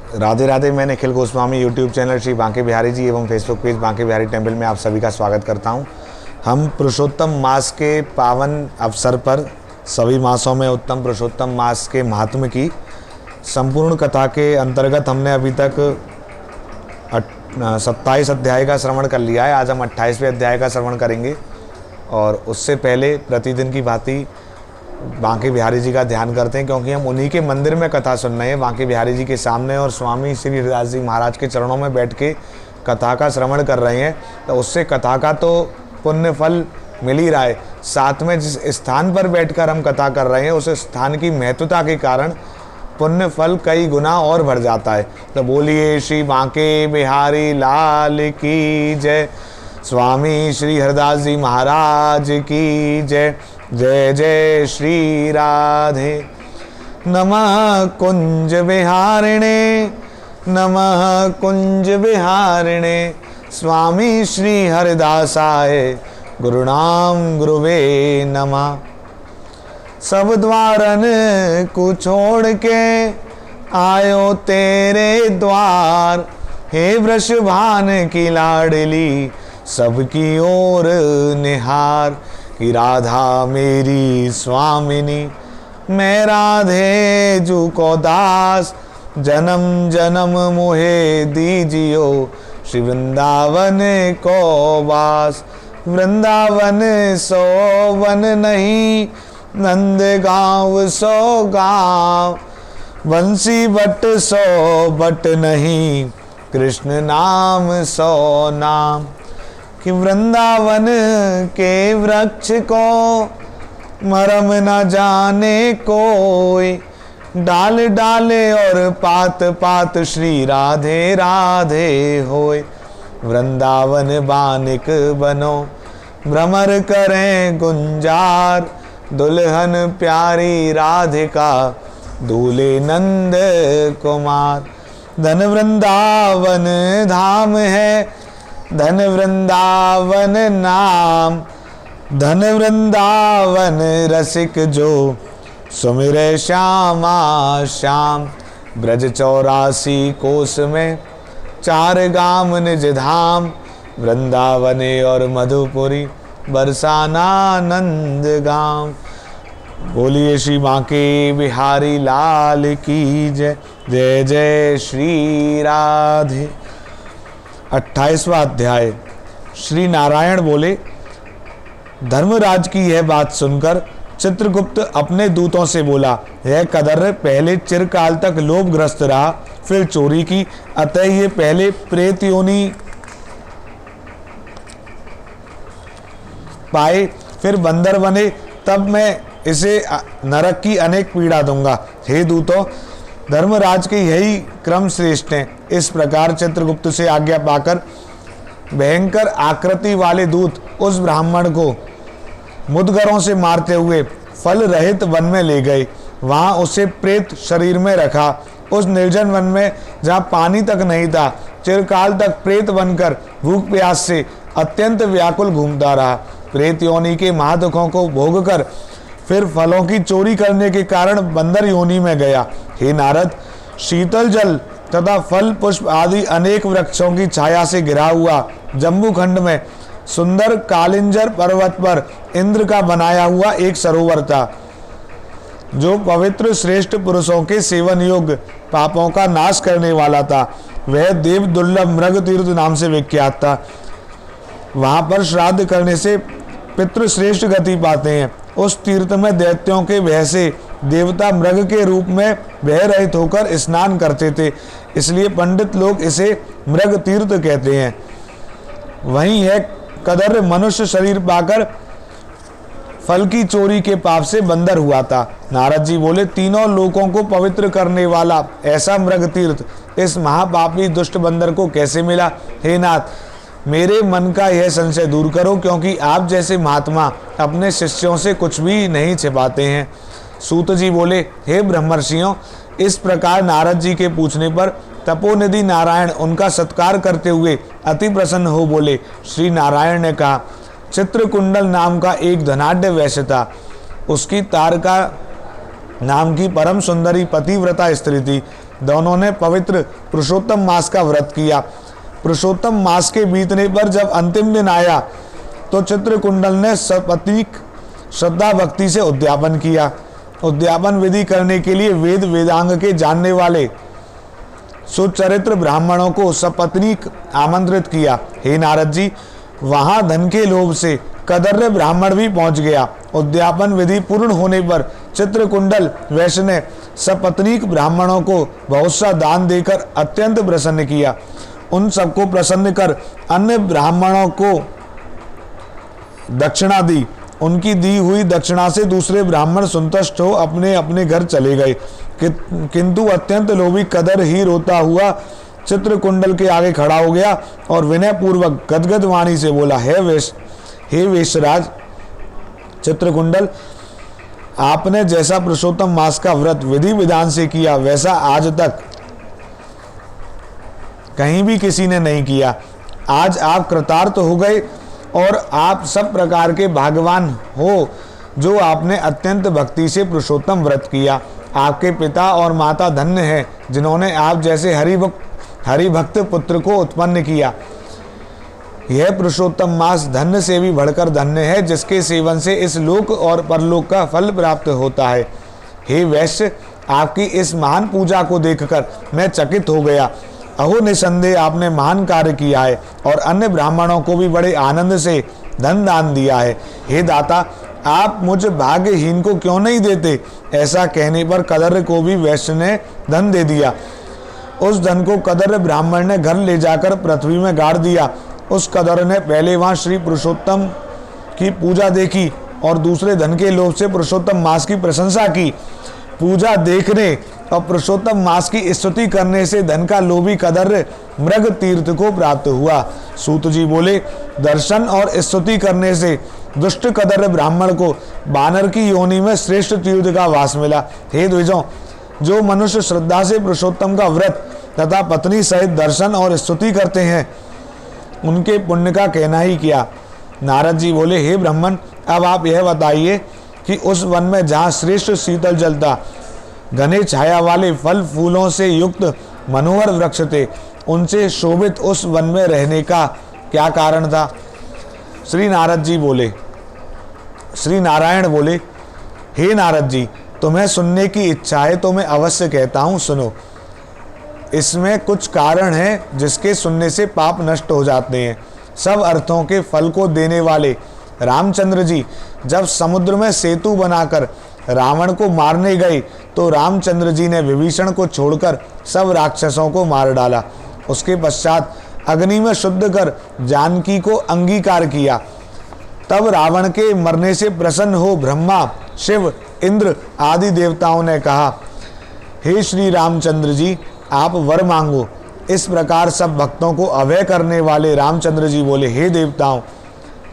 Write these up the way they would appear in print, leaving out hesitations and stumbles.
राधे राधे। मैं Nikhil Goswami YouTube channel Shri Banke Bihari ji एवं Facebook page Banke Bihari temple में आप सभी का स्वागत करता हूं। हम पुरुषोत्तम मास के पावन अवसर पर सभी मासों में उत्तम पुरुषोत्तम मास के महात्म की संपूर्ण कथा के अंतर्गत हमने अभी तक 27 अध्याय का श्रवण कर लिया है। आज हम 28वें अध्याय का श्रवण करेंगे और उससे पहले प्रतिदिन की भांति बांके बिहारी जी का ध्यान करते हैं, क्योंकि हम उन्हीं के मंदिर में कथा सुन रहे हैं, बांके बिहारी जी के सामने, और स्वामी श्री हरिदास जी महाराज के चरणों में बैठ के कथा का श्रवण कर रहे हैं। तो उससे कथा का तो पुण्य फल मिल ही रहा है, साथ में जिस स्थान पर बैठकर हम कथा कर रहे हैं उस स्थान की महत्वता के कारण पुण्य फल कई गुना और बढ़ जाता है। तो बोलिए श्री बांके बिहारी लाल की जय, स्वामी श्री हरिदास जी महाराज की जय। जय जय श्री राधे। नमः कुंज विहारिणे, नमः कुंज विहारिणे, स्वामी श्री हरिदासाय गुरुनाम गुरुवे नमः। सब द्वारन को छोड़ के आयो तेरे द्वार, हे वृषभान की लाडली सबकी ओर निहार। कि राधा मेरी स्वामिनी, मैं राधे जू को दास, जन्म जन्म मोहे दीजियो श्री वृंदावन को वास। वृंदावन सो वन नहीं, नंद गाँव सो गाँव, बंसी बट सो बट नहीं, कृष्ण नाम सो नाम। कि वृंदावन के वृक्ष को मरम न जाने कोई, डाल डाले और पात पात श्री राधे राधे होय। वृंदावन बानिक बनो, भ्रमर करें गुंजार, दुल्हन प्यारी राधिका दूल्हे नंद कुमार। धन वृंदावन धाम है, धन वृंदावन नाम, धन वृंदावन रसिक जो सुमिरे श्यामा श्याम। ब्रज 84 कोस में 4 गाम निज धाम, वृंदावने और मधुपुरी बरसाना नंद गाम। बोलिए श्री बांके बिहारी लाल की जय। जय जय श्री राधे। 28वां अध्याय। श्री नारायण बोले, धर्मराज की यह बात सुनकर चित्रगुप्त अपने दूतों से बोला, यह कदर्य पहले चिरकाल तक लोभग्रस्त रहा, फिर चोरी की, अतः ये पहले प्रेत योनि पाए, फिर बंदर बने, तब मैं इसे नरक की अनेक पीड़ा दूंगा। हे दूतों, धर्मराज के यही क्रम श्रेष्ठ हैं। इस प्रकार चित्रगुप्त से आज्ञा पाकर भयंकर आकृति वाले दूत उस ब्राह्मण को मुद्गरों से मारते हुए फल रहित वन में ले गए। वहां उसे प्रेत शरीर में रखा। उस निर्जन वन में जहां पानी तक नहीं था, चिरकाल तक प्रेत बनकर भूख प्यास से अत्यंत व्याकुल घूमता रहा। प्रेत योनि के महादुखों को भोगकर फिर फलों की चोरी करने के कारण बंदर योनि में गया। हे नारद, शीतल जल तथा फल पुष्प आदि अनेक वृक्षों की छाया से घिरा हुआ जम्बू खंड में सुंदर कालिंजर पर्वत पर इंद्र का बनाया हुआ एक सरोवर था, जो पवित्र श्रेष्ठ पुरुषों के सेवन योग्य पापों का नाश करने वाला था। वह देव दुर्लभ मृग तीर्थ नाम से विख्यात था। वहां पर श्राद्ध करने से पितृश्रेष्ठ गति पाते हैं। उस तीर्थ में दैत्यों के भय से देवता मृग के रूप में भय रहित होकर स्नान करते थे, इसलिए पंडित लोग इसे मृग तीर्थ कहते हैं। वहीं है कदर्य मनुष्य शरीर पाकर फल की चोरी के पाप से बंदर हुआ था। नारद जी बोले, तीनों लोकों को पवित्र करने वाला ऐसा मृग तीर्थ इस महापापी दुष्ट बंदर को कैसे मिला? हे नाथ, मेरे मन का यह संशय दूर करो, क्योंकि आप जैसे महात्मा अपने शिष्यों से कुछ भी नहीं छिपाते हैं। सूत जी बोले, हे ब्रह्मर्षियों, इस प्रकार नारद जी के पूछने पर तपोनिधि नारायण उनका सत्कार करते हुए अति प्रसन्न हो बोले। श्री नारायण ने कहा, चित्रकुंडल नाम का एक धनाढ्य वैश्य था। उसकी तारका नाम की परम सुंदरी पतिव्रता स्त्री थी। दोनों ने पवित्र पुरुषोत्तम मास का व्रत किया। पुरुषोत्तम मास के बीतने पर जब अंतिम दिन आया तो चित्रकुंडल ने सपत्नीक श्रद्धा भक्ति से उद्यापन किया। उद्यापन विधि करने के लिए वेद वेदांग के जानने वाले सुचरित्र ब्राह्मणों को सपत्नीक आमंत्रित किया। हे नारद जी, वहां धन के लोभ से कदर्य ब्राह्मण भी पहुंच गया। उद्यापन विधि पूर्ण होने पर चित्रकुंडल वैश्य ने सपत्नीक ब्राह्मणों को बहुत सा दान देकर अत्यंत प्रसन्न किया। उन सबको प्रसन्न कर अन्य ब्राह्मणों को दक्षिणा दी। उनकी दी हुई दक्षिणा से दूसरे ब्राह्मण संतुष्ट हो अपने अपने घर चले गए। किंतु अत्यंत लोभी कदर ही रोता हुआ चित्रकुंडल के आगे खड़ा हो गया और विनय पूर्वक गदगद वाणी से बोला, हे वेशराज चित्रकुंडल, आपने जैसा पुरुषोत्तम मास का व्रत विधि विधान से किया वैसा आज तक कहीं भी किसी ने नहीं किया। आज आप कृतार्थ हो गए और आप सब प्रकार के भाग्यवान हो जो आपने अत्यंत भक्ति से पुरुषोत्तम व्रत किया। आपके पिता और माता धन्य हैं जिन्होंने आप जैसे हरिभक्त पुत्र को उत्पन्न किया। यह पुरुषोत्तम मास धन्य से भी बढ़कर धन्य है, जिसके सेवन से इस लोक और परलोक का फल प्राप्त होता है। हे वैश्य, आपकी इस महान पूजा को देखकर मैं चकित हो गया। अहो निसंदेह आपने महान कार्य किया है और अन्य ब्राह्मणों को भी बड़े आनंद से धन दान दिया है। हे दाता, आप मुझ भाग्यहीन को क्यों नहीं देते? ऐसा कहने पर कदर्य को भी वैश्य ने धन दे दिया। उस धन को कदर्य ब्राह्मण ने घर ले जाकर पृथ्वी में गाड़ दिया। उस कदर्य ने पहले वहां श्री पुरुषोत्तम की पूजा देखी और दूसरे धन के लोभ से पुरुषोत्तम मास की प्रशंसा की। पूजा देखने और पुरुषोत्तम मास की स्तुति करने से धन का लोभी कदर्य मृग तीर्थ को प्राप्त हुआ। सूत जी बोले, दर्शन और स्तुति करने से दुष्ट कदर्य ब्राह्मण को बानर की योनि में श्रेष्ठ तीर्थ का वास मिला। हे द्विजों, जो मनुष्य श्रद्धा से पुरुषोत्तम का व्रत तथा पत्नी सहित दर्शन और स्तुति करते हैं उनके पुण्य का कहना ही क्या। नारद जी बोले, हे ब्राह्मण, अब आप यह बताइए कि उस वन में जहाँ श्रेष्ठ शीतल जल था, घने छाया वाले फल फूलों से युक्त मनोहर वृक्ष थे, उनसे शोभित उस वन में रहने का क्या कारण था? श्री नारायण बोले, हे नारद जी, तुम्हें सुनने की इच्छा है तो मैं अवश्य कहता हूँ, सुनो। इसमें कुछ कारण हैं जिसके सुनने से पाप नष्ट हो जाते हैं। सब अर्थों के फल को देने वाले रामचंद्र जी जब समुद्र में सेतु बनाकर रावण को मारने गए तो रामचंद्र जी ने विभीषण को छोड़कर सब राक्षसों को मार डाला। उसके पश्चात अग्नि में शुद्ध कर जानकी को अंगीकार किया। तब रावण के मरने से प्रसन्न हो ब्रह्मा, शिव, इंद्र आदि देवताओं ने कहा, हे श्री रामचंद्र जी, आप वर मांगो। इस प्रकार सब भक्तों को अभय करने वाले रामचंद्र जी बोले, हे देवताओं,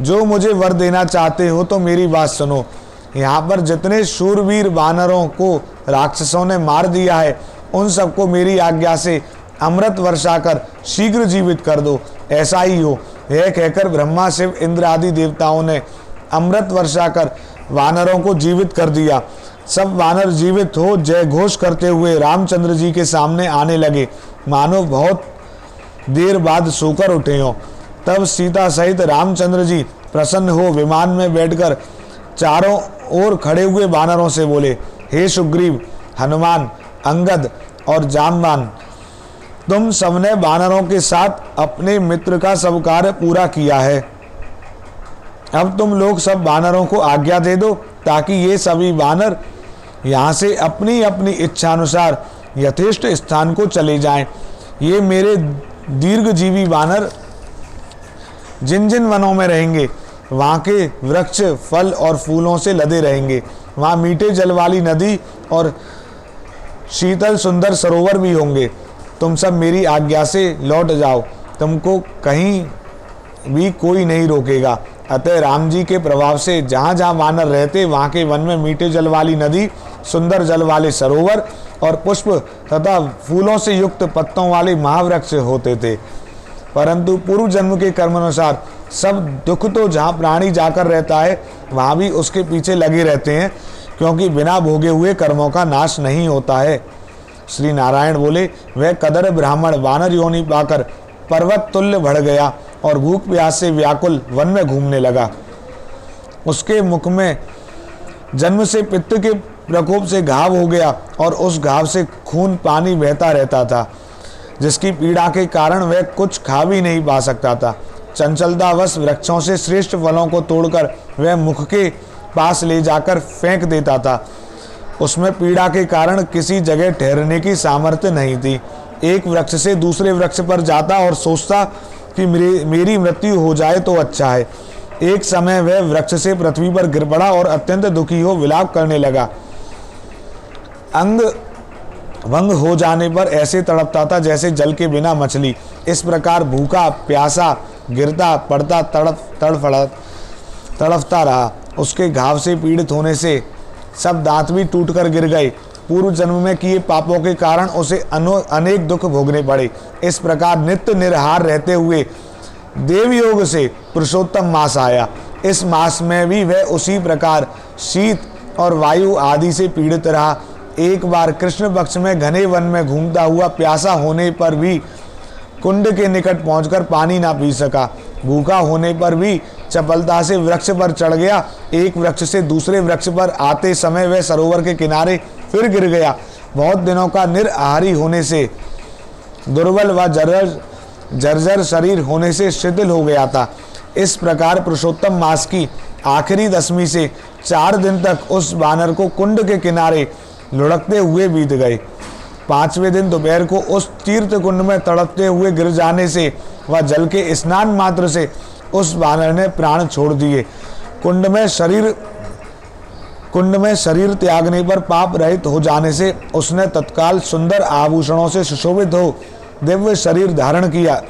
जो मुझे वर देना चाहते हो तो मेरी बात सुनो। यहाँ पर जितने शूरवीर वानरों को राक्षसों ने मार दिया है उन सबको मेरी आज्ञा से अमृत वर्षा कर शीघ्र जीवित कर दो। ऐसा ही हो। यह कहकर ब्रह्मा, शिव, इंद्र आदि देवताओं ने अमृत वर्षा कर वानरों को जीवित कर दिया। सब वानर जीवित हो जय घोष करते हुए रामचंद्र जी के सामने आने लगे, मानो बहुत देर बाद सोकर उठे हों। तब सीता सहित रामचंद्र जी प्रसन्न हो विमान में बैठकर चारों ओर खड़े हुए वानरों से बोले, हे सुग्रीव, हनुमान, अंगद और जामवान, तुम सबने वानरों के साथ अपने मित्र का सब कार्य पूरा किया है। अब तुम लोग सब वानरों को आज्ञा दे दो ताकि ये सभी वानर यहाँ से अपनी अपनी इच्छानुसार यथेष्ट स्थान को चले जाएं। ये मेरे दीर्घजीवी वानर जिन जिन वनों में रहेंगे वहाँ के वृक्ष फल और फूलों से लदे रहेंगे। वहाँ मीठे जल वाली नदी और शीतल सुंदर सरोवर भी होंगे। तुम सब मेरी आज्ञा से लौट जाओ, तुमको कहीं भी कोई नहीं रोकेगा। अतः राम जी के प्रभाव से जहाँ जहाँ वानर रहते वहाँ के वन में मीठे जल वाली नदी, सुंदर जल वाले सरोवर और पुष्प तथा फूलों से युक्त पत्तों वाले महावृक्ष होते थे। परंतु पूर्व जन्म के कर्म अनुसार सब दुख तो जहाँ प्राणी जाकर रहता है वहाँ भी उसके पीछे लगे रहते हैं, क्योंकि बिना भोगे हुए कर्मों का नाश नहीं होता है। श्री नारायण बोले, वह कदर ब्राह्मण वानर योनि पाकर पर्वत तुल्य बढ़ गया और भूख प्यास से व्याकुल वन में घूमने लगा। उसके मुख में जन्म से पित्त के प्रकोप से घाव हो गया और उस घाव से खून पानी बहता रहता था, जिसकी पीड़ा के कारण वह कुछ खा भी नहीं पा सकता था। चंचलतावश वृक्षों से श्रेष्ठ फलों को तोड़कर वह मुख के पास ले जाकर फेंक देता था। उसमें पीड़ा के कारण किसी जगह ठहरने की सामर्थ्य नहीं थी। एक वृक्ष से दूसरे वृक्ष पर जाता और सोचता कि मेरी मृत्यु हो जाए तो अच्छा है। एक समय वह वृक्ष से पृथ्वी पर गिर पड़ा और अत्यंत दुखी हो विलाप करने लगा। अंग भंग हो जाने पर ऐसे तड़पता था जैसे जल के बिना मछली। इस प्रकार भूखा प्यासा गिरता पड़ता तड़पता रहा। उसके घाव से पीड़ित होने से सब दांत भी टूटकर गिर गए। पूर्व जन्म में किए पापों के कारण उसे अनेक दुख भोगने पड़े। इस प्रकार नित्य निराहार रहते हुए देवयोग से पुरुषोत्तम मास आया। इस मास में भी वह उसी प्रकार शीत और वायु आदि से पीड़ित रहा। एक बार कृष्ण पक्ष में घने वन में घूमता हुआ प्यासा होने पर भी कुंड के निकट पहुंचकर पानी ना पी सका। भूखा होने पर भी चपलता से वृक्ष पर चढ़ गया। एक वृक्ष से दूसरे वृक्ष पर आते समय वह सरोवर के किनारे फिर गिर गया। बहुत दिनों का निराहारी होने से दुर्बल व जर्जर शरीर होने से शिथिल हो गया था। इस प्रकार पुरुषोत्तम मास की आखिरी दशमी से 4 दिन तक उस वानर को कुंड के किनारे लुढ़कते हुए बीत गए। 5वें दिन दोपहर को उस तीर्थ कुंड में तड़पते हुए गिर जाने से व जल के स्नान मात्र से उस वानर ने प्राण छोड़ दिए। कुंड में शरीर त्यागने पर पाप रहित हो जाने से उसने तत्काल सुंदर आभूषणों से सुशोभित हो दिव्य शरीर धारण किया,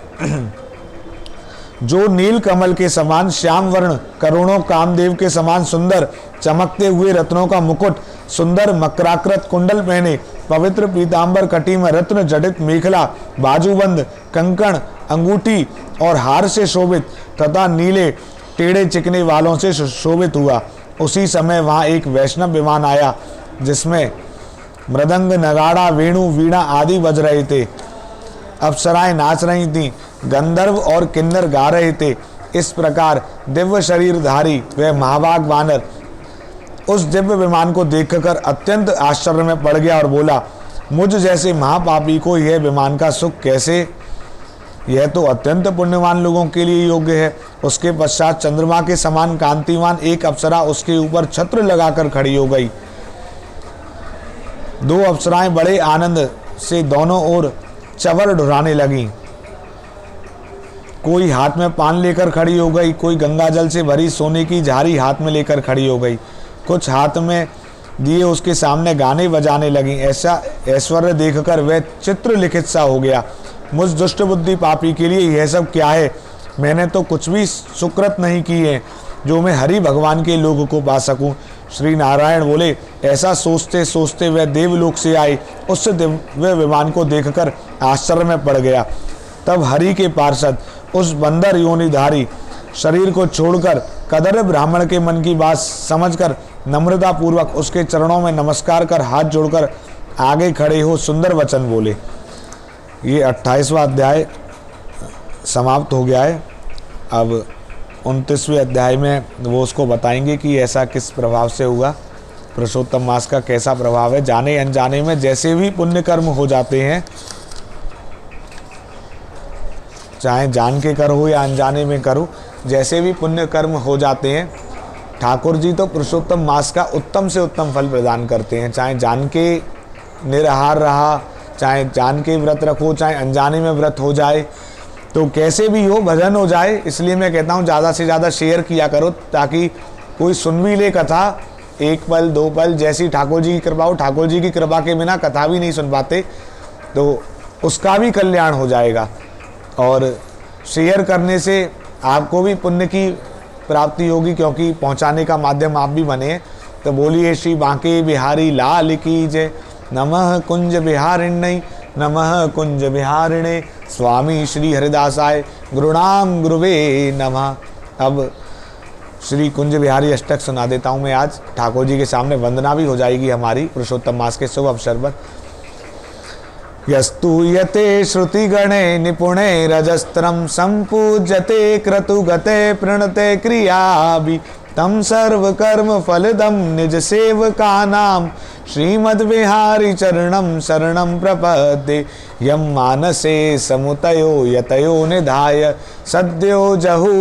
जो नील कमल के समान श्याम वर्ण, करोड़ों कामदेव के समान सुंदर, चमकते हुए रत्नों का मुकुट, सुंदर मकराकृत कुंडल पहने, पवित्र पीतांबर कटी में रत्न जटित मेखला, बाजूबंद, कंकण, अंगूठी और हार से शोभित तथा नीले टेढ़े चिकने वालों से शोभित हुआ। उसी समय वहां एक वैष्णव विमान आया, जिसमें मृदंग, नगाड़ा, वेणु, वीणा आदि बज रहे थे। अप्सराएं नाच रही थीं, गंधर्व और किन्नर गा रहे थे। इस प्रकार दिव्य शरीरधारी वह महाभाग वानर उस दिव्य विमान को देखकर अत्यंत आश्चर्य में पड़ गया और बोला, मुझ जैसे महापापी को यह विमान का सुख कैसे? यह तो अत्यंत पुण्यवान लोगों के लिए योग्य है। उसके पश्चात चंद्रमा के समान कांतिवान एक अप्सरा उसके ऊपर छत्र लगाकर खड़ी हो गई। 2 अप्सराएं बड़े आनंद से दोनों ओर चवर ढुराने लगी। कोई हाथ में पान लेकर खड़ी हो गई, कोई गंगा जल से भरी सोने की झारी हाथ में लेकर खड़ी हो गई। कुछ हाथ में दिए उसके सामने गाने बजाने लगी। ऐसा ऐश्वर्य देखकर वह चित्र लिखित सा हो गया। मुझ दुष्ट बुद्धि पापी के लिए यह सब क्या है? मैंने तो कुछ भी सुकृत नहीं की है जो मैं हरि भगवान के लोक को पा सकूं। श्री नारायण बोले, ऐसा सोचते सोचते वह देवलोक से आए। उस दिव्य विमान को देखकर आश्चर्य में पड़ गया। तब हरि के पार्षद उस बंदर योनिधारी शरीर को छोड़कर कदर ब्राह्मण के मन की बात समझकर नम्रता पूर्वक उसके चरणों में नमस्कार कर हाथ जोड़कर आगे खड़े हो सुंदर वचन बोले। ये 28वां अध्याय समाप्त हो गया है। अब 29वें अध्याय में वो उसको बताएंगे कि ऐसा किस प्रभाव से हुआ, पुरुषोत्तम मास का कैसा प्रभाव है। जाने अनजाने में जैसे भी पुण्य कर्म हो जाते हैं, चाहे जान के करो या अनजाने में करो, जैसे भी पुण्य कर्म हो जाते हैं, ठाकुर जी तो पुरुषोत्तम मास का उत्तम से उत्तम फल प्रदान करते हैं। चाहे जान के निराहार रहा, चाहे जान के व्रत रखो, चाहे अनजाने में व्रत हो जाए, तो कैसे भी हो भजन हो जाए। इसलिए मैं कहता हूँ ज़्यादा से ज़्यादा शेयर किया करो, ताकि कोई सुन भी ले कथा 1 पल 2 पल, जैसी ठाकुर जी की कृपा हो। ठाकुर जी की कृपा के बिना कथा भी नहीं सुन पाते, तो उसका भी कल्याण हो जाएगा। और शेयर करने से आपको भी पुण्य की प्राप्ति होगी, क्योंकि पहुंचाने का माध्यम आप भी बने। तो बोलिए श्री बांके बिहारी लाल की जय। नमः कुंज बिहारिण्य नमः कुंज बिहारिणे स्वामी श्री हरिदासाय गुरुणाम गुरुवे नमः। अब श्री कुंज बिहारी अष्टक सुना देता हूँ मैं आज। ठाकुर जी के सामने वंदना भी हो जाएगी हमारी पुरुषोत्तम मास के शुभ अवसर पर। यस्तूयते श्रुतिगणे निपुणे रजस्त्रं संपूज्यते क्रतुगते प्रणते क्रियाभि तम सर्वकर्म फलदम निज सेवकानां श्रीमद्विहारी चरणं शरणं प्रपद्ये। यम मानसे समुतयो यतयो निधाय सद्यो जहु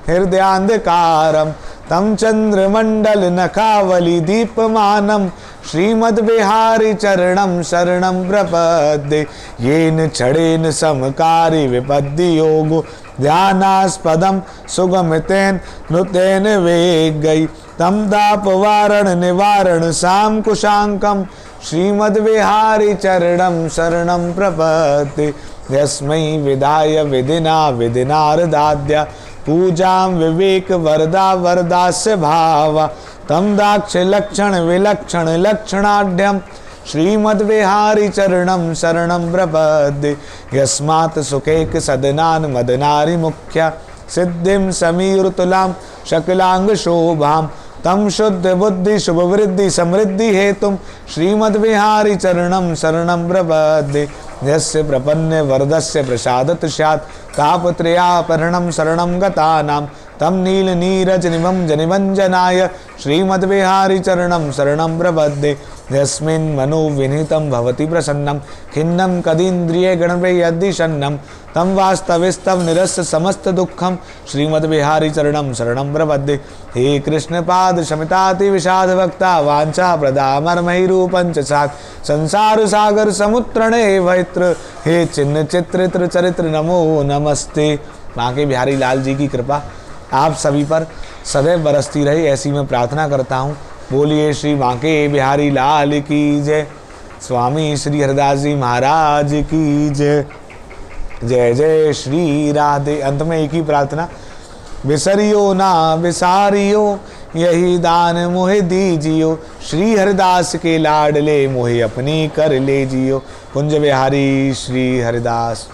हृदयांधकारं तम चंद्रमंडल नखावली दीपमानं श्रीमद्विहारी चरणं शरणं प्रपद्ये। येन छड़ेन समकारी विपद्य योगो ध्यानास्पदम सुगमितेन नृतेन वेगई तम दाप वारण निवारण साम कुशांकम श्रीमद्विहारी चरणं शरणं प्रपद्ये। यस्मै विधाय विधिना विधिनार्दाद्या पूजां विवेक वरदा वरदास्य भावा तम दाक्ष लक्षण विलक्षण लक्षणाढ्यम श्रीमद्विहारी चरणं शरणं प्रपद्ये। यस्मात् सुखैक सदनान् मदनारि मुख्या सिद्धिं समीरुतुलां शकलांग शोभां तम शुद्ध बुद्धि शुभ वृद्धि समृद्धि हेतुं श्रीमद्विहारी चरणं शरणं प्रपद्ये। यस्य प्रपन्ने वरदस्य प्रसादत स्यात् तापत्रयापहरणं शरणं गतानां तम नील नीरज निमं जनिमंजनाय श्रीमद्विहारी चरणं शरणं प्रपद्ये। यस्मिन् मनो विनीतं भवति प्रसन्नं खिन्नं कदीन्द्रिये गणवे यद्दिशन्नं तम वास्तविस्तं निरस्य समस्त दुःखं श्रीमद्विहारी चरणं शरणं प्रपद्ये। हे कृष्ण पाद शमिताति विषाद भक्ता वांछा प्रदामरमहिरूपं च सात् संसार सागर समुत्रणे वैत्र हे चिन्ह चित्रित्र चरित्र नमो नमस्ते। बांके बिहारी लाल जी की कृपा आप सभी पर सदैव बरसती रहे, ऐसी मैं प्रार्थना करता हूँ। बोलिए श्री बांके बिहारी लाल की जय। स्वामी श्री हरिदास जी महाराज की जय। जय जय श्री राधे। अंत में एक ही प्रार्थना, विसरियो ना विसारियो यही दान मोहे दीजियो श्री हरिदास के लाडले मोहे अपनी कर ले जियो। कुंज बिहारी श्री हरिदास।